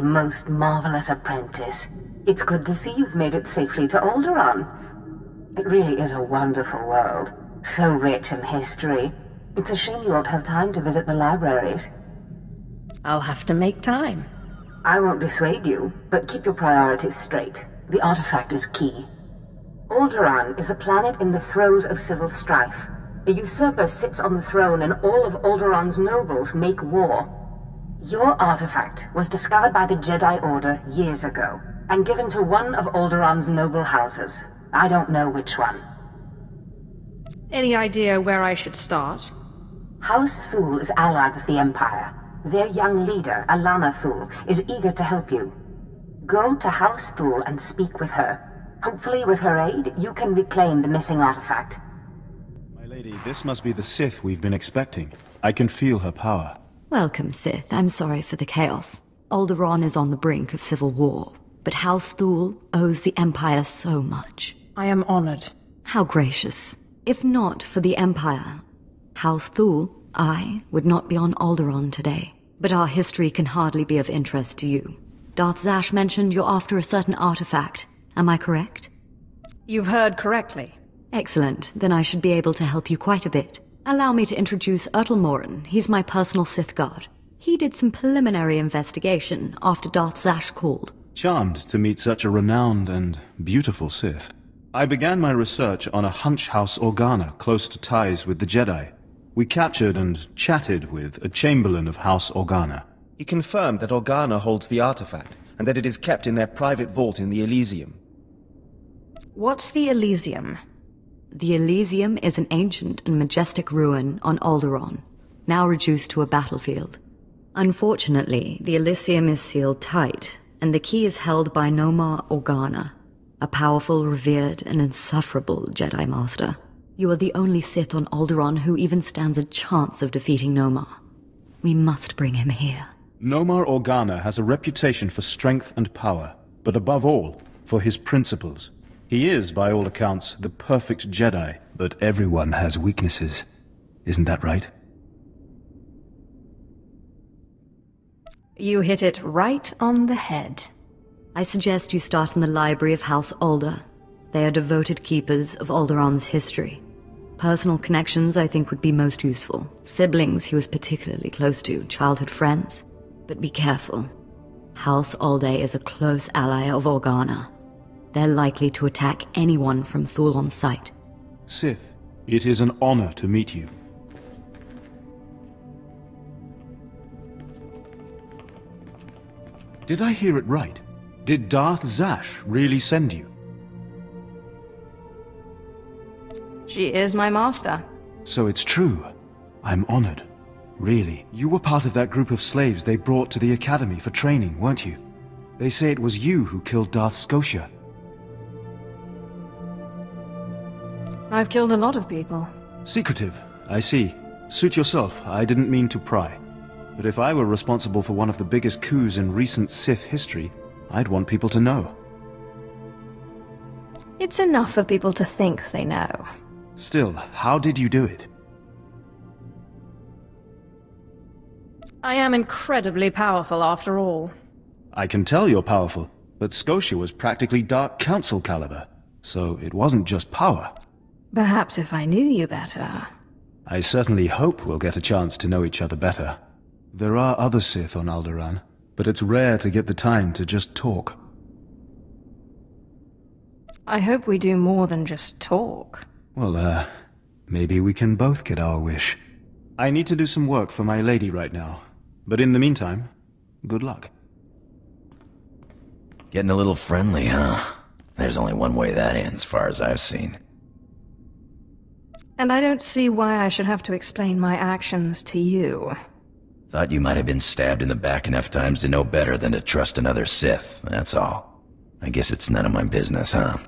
my most marvelous apprentice. It's good to see you've made it safely to Alderaan. It really is a wonderful world, so rich in history. It's a shame you won't have time to visit the libraries. I'll have to make time. I won't dissuade you, but keep your priorities straight. The artifact is key. Alderaan is a planet in the throes of civil strife. A usurper sits on the throne and all of Alderaan's nobles make war. Your artifact was discovered by the Jedi Order years ago, and given to one of Alderaan's noble houses. I don't know which one. Any idea where I should start? House Thule is allied with the Empire. Their young leader, Alana Thule, is eager to help you. Go to House Thule and speak with her. Hopefully with her aid, you can reclaim the missing artifact. My lady, this must be the Sith we've been expecting. I can feel her power. Welcome, Sith. I'm sorry for the chaos. Alderaan is on the brink of civil war, but House Thule owes the Empire so much. I am honored. How gracious. If not for the Empire, House Thule, I would not be on Alderaan today. But our history can hardly be of interest to you. Darth Zash mentioned you're after a certain artifact. Am I correct? You've heard correctly. Excellent. Then I should be able to help you quite a bit. Allow me to introduce Morin. He's my personal Sith guard. He did some preliminary investigation after Darth Zash called. Charmed to meet such a renowned and beautiful Sith. I began my research on a Hunch House Organa close to ties with the Jedi. We captured and chatted with a Chamberlain of House Organa. He confirmed that Organa holds the artifact, and that it is kept in their private vault in the Elysium. What's the Elysium? The Elysium is an ancient and majestic ruin on Alderaan, now reduced to a battlefield. Unfortunately, the Elysium is sealed tight, and the key is held by Nomar Organa, a powerful, revered, and insufferable Jedi Master. You are the only Sith on Alderaan who even stands a chance of defeating Nomar. We must bring him here. Nomar Organa has a reputation for strength and power, but above all, for his principles. He is, by all accounts, the perfect Jedi, but everyone has weaknesses. Isn't that right? You hit it right on the head. I suggest you start in the library of House Alder. They are devoted keepers of Alderaan's history. Personal connections, I think, would be most useful. Siblings he was particularly close to, childhood friends. But be careful. House Alde is a close ally of Organa. They're likely to attack anyone from Thule on sight. Sith, it is an honor to meet you. Did I hear it right? Did Darth Zash really send you? She is my master. So it's true. I'm honored. Really. You were part of that group of slaves they brought to the Academy for training, weren't you? They say it was you who killed Darth Scotia. I've killed a lot of people. Secretive, I see. Suit yourself, I didn't mean to pry. But if I were responsible for one of the biggest coups in recent Sith history, I'd want people to know. It's enough for people to think they know. Still, how did you do it? I am incredibly powerful after all. I can tell you're powerful, but Scotia was practically Dark Council caliber, so it wasn't just power. Perhaps if I knew you better. I certainly hope we'll get a chance to know each other better. There are other Sith on Alderaan, but it's rare to get the time to just talk. I hope we do more than just talk. Well, maybe we can both get our wish. I need to do some work for my lady right now, but in the meantime, good luck. Getting a little friendly, huh? There's only one way that ends, far as I've seen. And I don't see why I should have to explain my actions to you. Thought you might have been stabbed in the back enough times to know better than to trust another Sith, that's all. I guess it's none of my business, huh?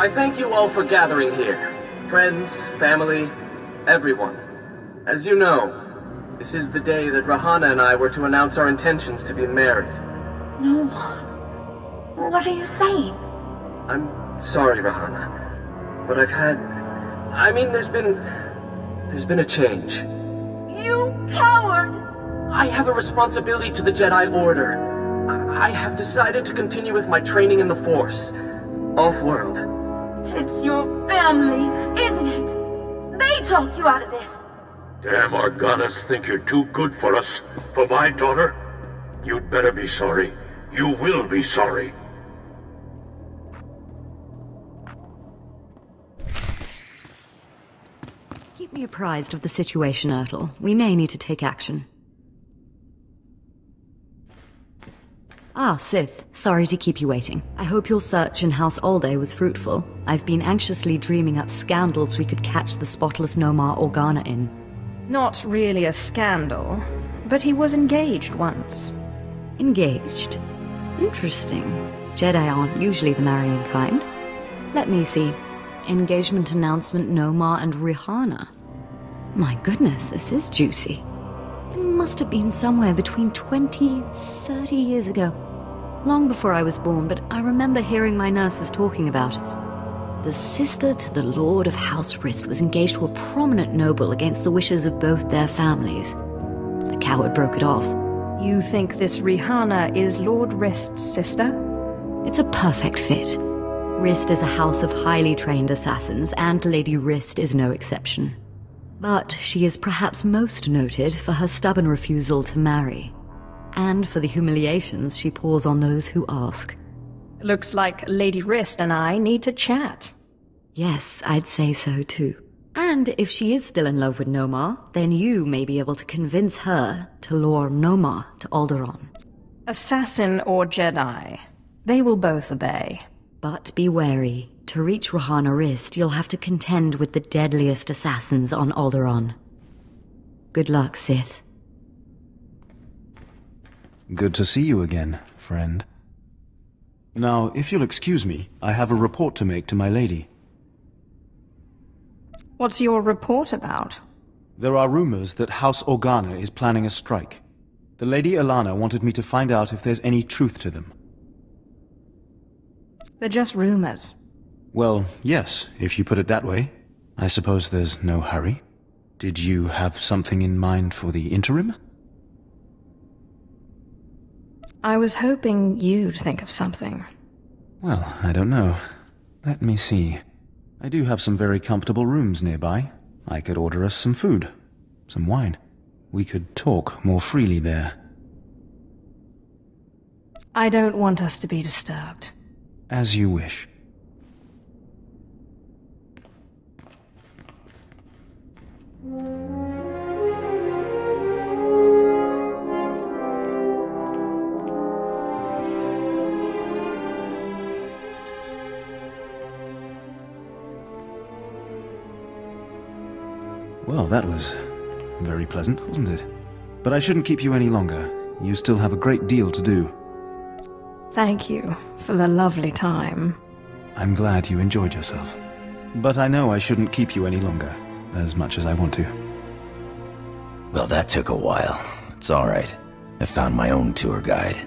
I thank you all for gathering here. Friends, family, everyone. As you know, this is the day that Rahana and I were to announce our intentions to be married. No. What are you saying? I'm sorry, Rahana, but there's been a change. You coward! I have a responsibility to the Jedi Order. I have decided to continue with my training in the Force, off-world. It's your family, isn't it? They talked you out of this. Damn Organas think you're too good for us, for my daughter. You'd better be sorry. You will be sorry. Keep me apprised of the situation, Ertl. We may need to take action. Ah, Sith. Sorry to keep you waiting. I hope your search in House Alde was fruitful. I've been anxiously dreaming up scandals we could catch the spotless Nomar Organa in. Not really a scandal, but he was engaged once. Engaged? Interesting. Jedi aren't usually the marrying kind. Let me see. Engagement announcement Nomar and Rihanna. My goodness, this is juicy. It must have been somewhere between 20, 30 years ago. Long before I was born, but I remember hearing my nurses talking about it. The sister to the Lord of House Rist was engaged to a prominent noble against the wishes of both their families. The coward broke it off. You think this Rihanna is Lord Rist's sister? It's a perfect fit. Rist is a house of highly trained assassins, and Lady Rist is no exception. But she is perhaps most noted for her stubborn refusal to marry, and for the humiliations she pours on those who ask. Looks like Lady Rist and I need to chat. Yes, I'd say so too. And if she is still in love with Nomar, then you may be able to convince her to lure Nomar to Alderaan. Assassin or Jedi, they will both obey. But be wary. To reach Rahana Rist, you'll have to contend with the deadliest assassins on Alderaan. Good luck, Sith. Good to see you again, friend. Now, if you'll excuse me, I have a report to make to my lady. What's your report about? There are rumors that House Organa is planning a strike. The Lady Alana wanted me to find out if there's any truth to them. They're just rumors. Well, yes, if you put it that way. I suppose there's no hurry. Did you have something in mind for the interim? I was hoping you'd think of something. Well, I don't know. Let me see. I do have some very comfortable rooms nearby. I could order us some food, some wine. We could talk more freely there. I don't want us to be disturbed. As you wish. Well, that was very pleasant, wasn't it? But I shouldn't keep you any longer. You still have a great deal to do. Thank you for the lovely time. I'm glad you enjoyed yourself. But I know I shouldn't keep you any longer, as much as I want to. Well, that took a while. It's alright. I found my own tour guide.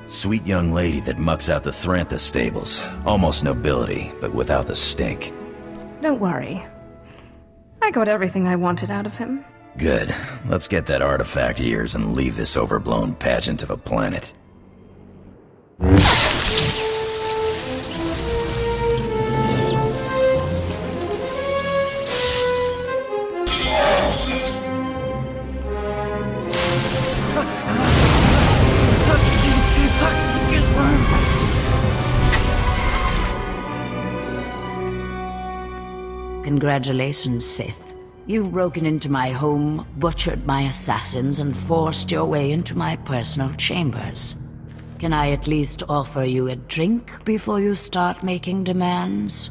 Sweet young lady that mucks out the Thrantha stables. Almost nobility, but without the stink. Don't worry. I got everything I wanted out of him. Good. Let's get that artifact of yours and leave this overblown pageant of a planet. Congratulations, Sith. You've broken into my home, butchered my assassins, and forced your way into my personal chambers. Can I at least offer you a drink before you start making demands?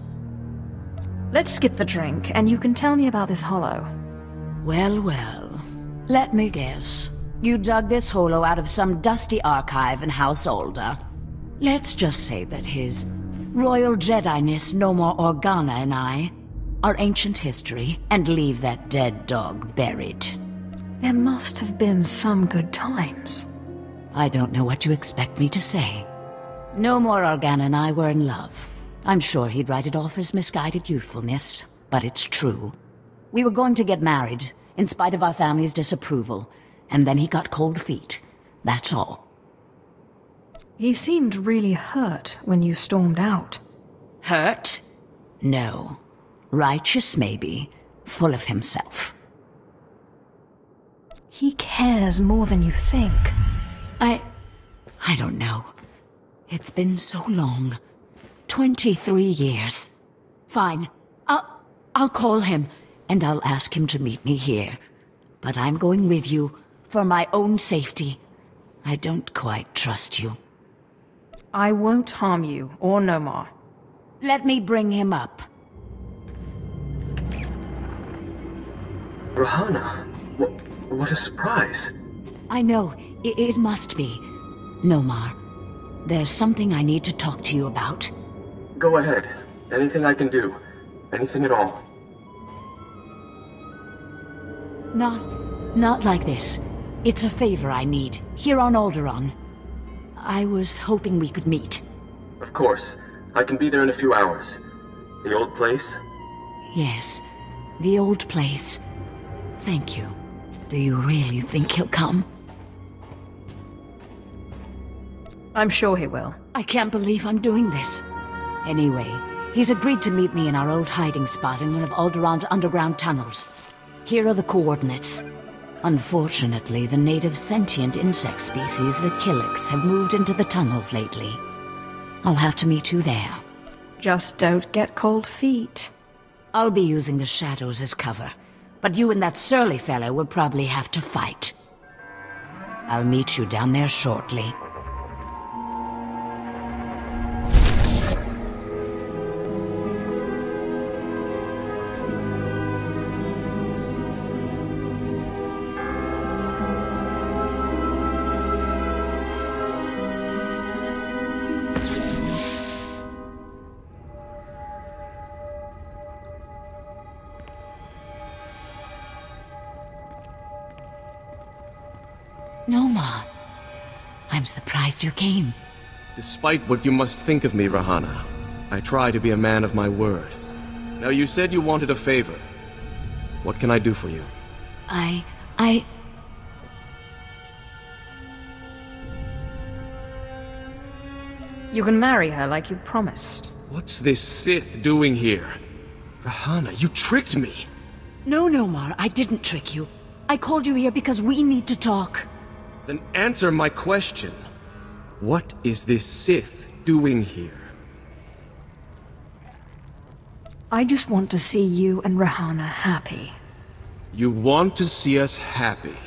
Let's skip the drink, and you can tell me about this hollow. Well, well. Let me guess. You dug this holo out of some dusty archive in House Alda. Let's just say that his Royal Jedi-ness Nomar Organa and I, our ancient history, and leave that dead dog buried. There must have been some good times. I don't know what you expect me to say. Nomar Organa and I were in love. I'm sure he'd write it off as misguided youthfulness, but it's true. We were going to get married, in spite of our family's disapproval, and then he got cold feet. That's all. He seemed really hurt when you stormed out. Hurt? No. Righteous, maybe. Full of himself. He cares more than you think. I don't know. It's been so long. 23 years. Fine. I'll call him, and I'll ask him to meet me here. But I'm going with you, for my own safety. I don't quite trust you. I won't harm you, or Nomar. Let me bring him up. Rahana, what a surprise. I know, it must be. Nomar, there's something I need to talk to you about. Go ahead. Anything I can do. Anything at all. Not like this. It's a favor I need, here on Alderaan. I was hoping we could meet. Of course. I can be there in a few hours. The old place? Yes, the old place. Thank you. Do you really think he'll come? I'm sure he will. I can't believe I'm doing this. Anyway, he's agreed to meet me in our old hiding spot in one of Alderaan's underground tunnels. Here are the coordinates. Unfortunately, the native sentient insect species, the Killiks, have moved into the tunnels lately. I'll have to meet you there. Just don't get cold feet. I'll be using the shadows as cover, but you and that surly fellow will probably have to fight. I'll meet you down there shortly. Nomar, I'm surprised you came. Despite what you must think of me, Rahana, I try to be a man of my word. Now, you said you wanted a favor. What can I do for you? You can marry her like you promised. What's this Sith doing here? Rahana, you tricked me! No, Nomar, I didn't trick you. I called you here because we need to talk. Then answer my question. What is this Sith doing here? I just want to see you and Rahana happy. You want to see us happy?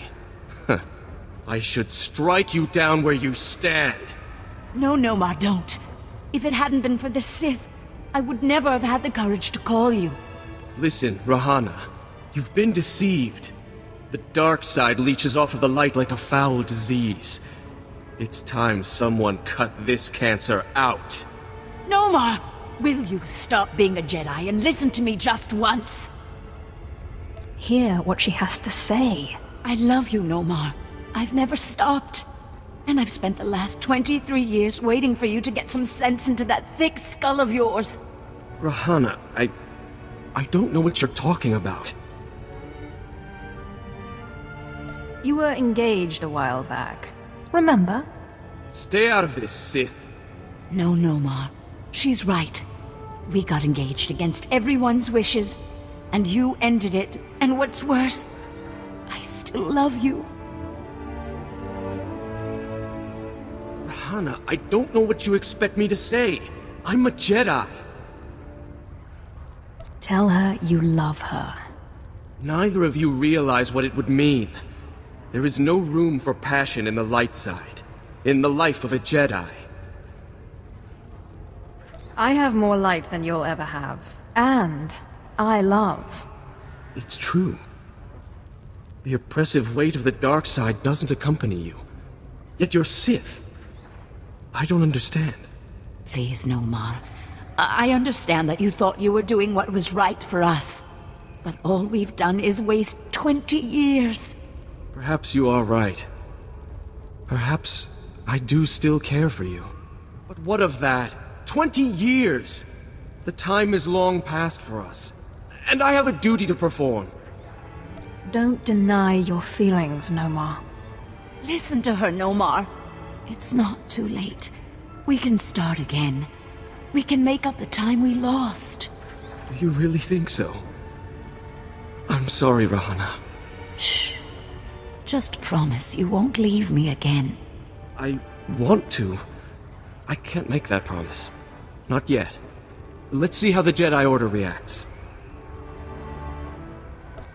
I should strike you down where you stand. No, Nomar, don't. If it hadn't been for the Sith, I would never have had the courage to call you. Listen, Rahana, you've been deceived. The dark side leeches off of the light like a foul disease. It's time someone cut this cancer out. Nomar, will you stop being a Jedi and listen to me just once? Hear what she has to say. I love you, Nomar. I've never stopped. And I've spent the last 23 years waiting for you to get some sense into that thick skull of yours. Rahana, I don't know what you're talking about. You were engaged a while back. Remember? Stay out of this, Sith. No, Nomar. She's right. We got engaged against everyone's wishes, and you ended it. And what's worse, I still love you. Rahana, I don't know what you expect me to say. I'm a Jedi. Tell her you love her. Neither of you realize what it would mean. There is no room for passion in the light side, in the life of a Jedi. I have more light than you'll ever have. And I love. It's true. The oppressive weight of the dark side doesn't accompany you. Yet you're Sith. I don't understand. Please, Nomar. I understand that you thought you were doing what was right for us. But all we've done is waste 20 years. Perhaps you are right. Perhaps I do still care for you. But what of that? 20 years! The time is long past for us. And I have a duty to perform. Don't deny your feelings, Nomar. Listen to her, Nomar. It's not too late. We can start again. We can make up the time we lost. Do you really think so? I'm sorry, Rahana. Shh. Just promise you won't leave me again. I want to. I can't make that promise. Not yet. Let's see how the Jedi Order reacts.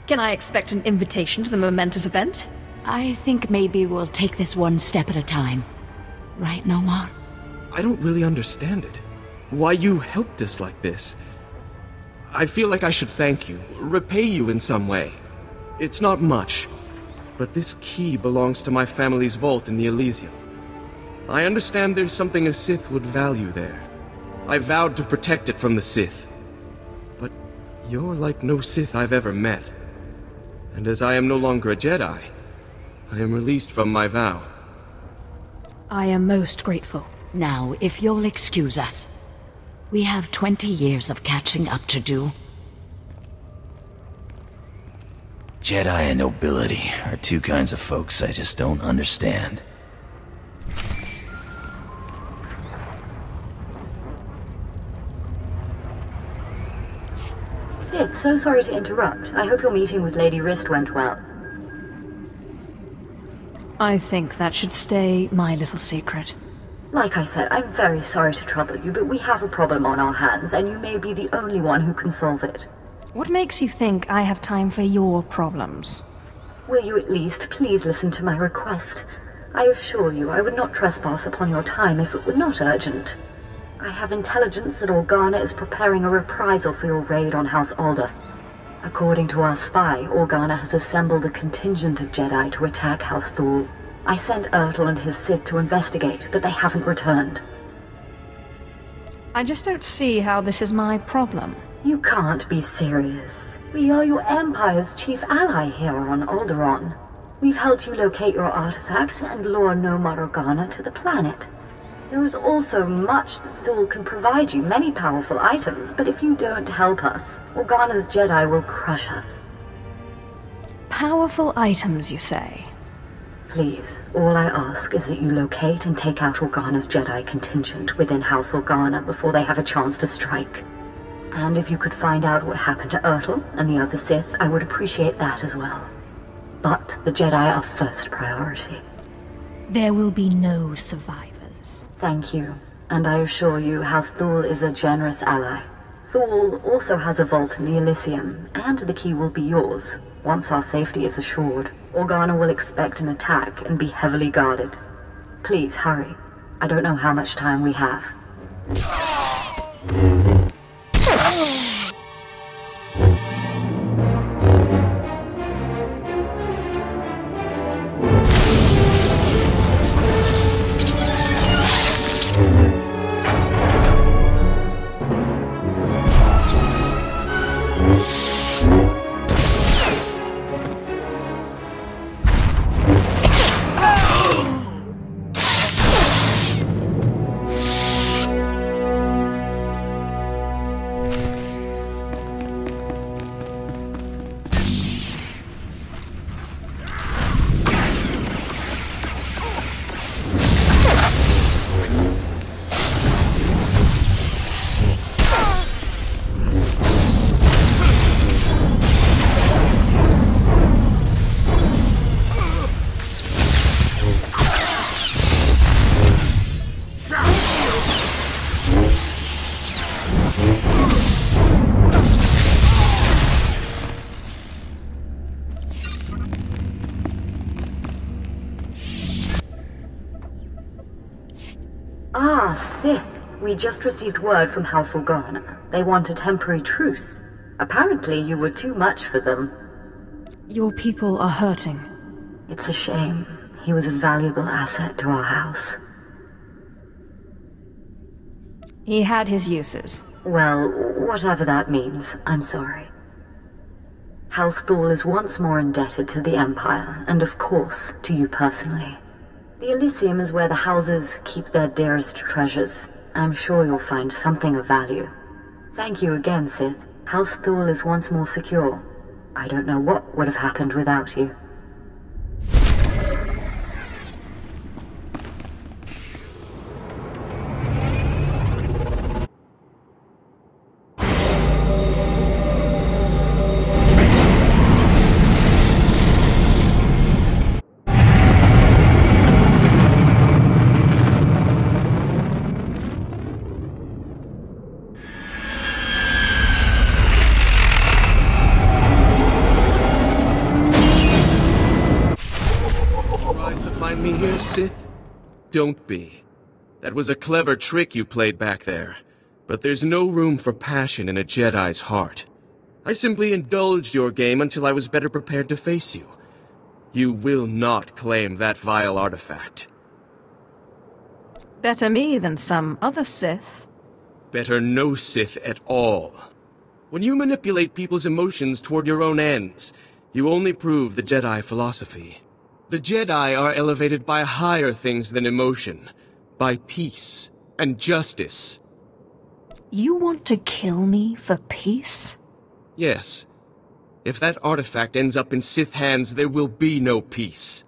Can I expect an invitation to the momentous event? I think maybe we'll take this one step at a time. Right, Nomar? I don't really understand it. Why you helped us like this. I feel like I should thank you, repay you in some way. It's not much, but this key belongs to my family's vault in the Elysium. I understand there's something a Sith would value there. I vowed to protect it from the Sith. But you're like no Sith I've ever met. And as I am no longer a Jedi, I am released from my vow. I am most grateful. Now, if you'll excuse us, we have 20 years of catching up to do. Jedi and nobility are two kinds of folks I just don't understand. Sith, so sorry to interrupt. I hope your meeting with Lady Rist went well. I think that should stay my little secret. Like I said, I'm very sorry to trouble you, but we have a problem on our hands, and you may be the only one who can solve it. What makes you think I have time for your problems? Will you at least please listen to my request? I assure you I would not trespass upon your time if it were not urgent. I have intelligence that Organa is preparing a reprisal for your raid on House Alder. According to our spy, Organa has assembled a contingent of Jedi to attack House Thul. I sent Ertl and his Sith to investigate, but they haven't returned. I just don't see how this is my problem. You can't be serious. We are your Empire's chief ally here on Alderaan. We've helped you locate your artifact and lure Nomar Organa to the planet. There is also much that Thul can provide you, many powerful items, but if you don't help us, Organa's Jedi will crush us. Powerful items, you say? Please, all I ask is that you locate and take out Organa's Jedi contingent within House Organa before they have a chance to strike. And if you could find out what happened to Ertl and the other Sith, I would appreciate that as well. But the Jedi are first priority. There will be no survivors. Thank you, and I assure you House Thul is a generous ally. Thul also has a vault in the Elysium, and the key will be yours. Once our safety is assured, Organa will expect an attack and be heavily guarded. Please hurry. I don't know how much time we have. Ah, Sith. We just received word from House Organa. They want a temporary truce. Apparently you were too much for them. Your people are hurting. It's a shame. He was a valuable asset to our house. He had his uses. Well, whatever that means, I'm sorry. House Thal is once more indebted to the Empire, and of course, to you personally. The Elysium is where the houses keep their dearest treasures. I'm sure you'll find something of value. Thank you again, Sith. House Thal is once more secure. I don't know what would have happened without you. Sith? Don't be. That was a clever trick you played back there. But there's no room for passion in a Jedi's heart. I simply indulged your game until I was better prepared to face you. You will not claim that vile artifact. Better me than some other Sith. Better no Sith at all. When you manipulate people's emotions toward your own ends, you only prove the Jedi philosophy. The Jedi are elevated by higher things than emotion, by peace and justice. You want to kill me for peace? Yes. If that artifact ends up in Sith hands, there will be no peace.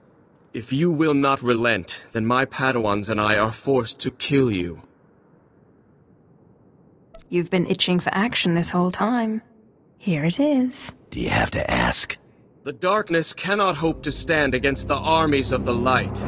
If you will not relent, then my Padawans and I are forced to kill you. You've been itching for action this whole time. Here it is. Do you have to ask? The darkness cannot hope to stand against the armies of the light.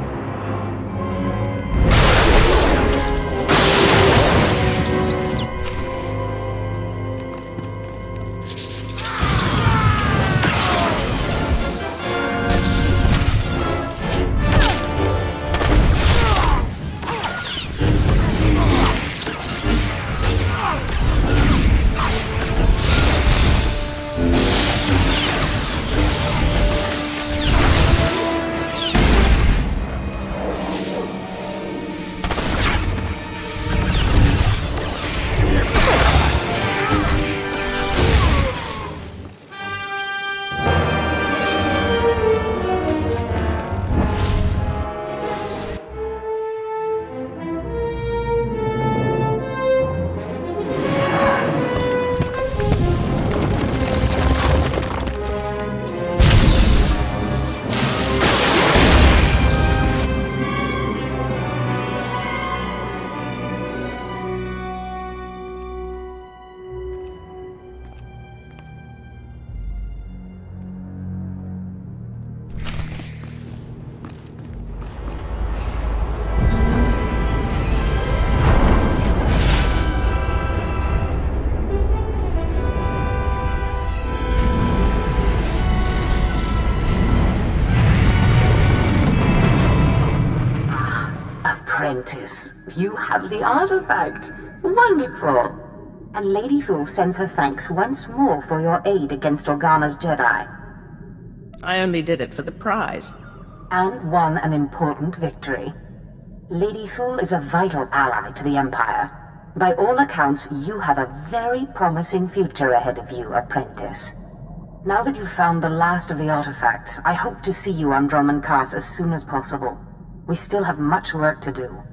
Apprentice, you have the artifact. Wonderful. And Lady Thal sends her thanks once more for your aid against Organa's Jedi. I only did it for the prize. And won an important victory. Lady Thal is a vital ally to the Empire. By all accounts, you have a very promising future ahead of you, Apprentice. Now that you've found the last of the artifacts, I hope to see you on Dromund Kaas as soon as possible. We still have much work to do.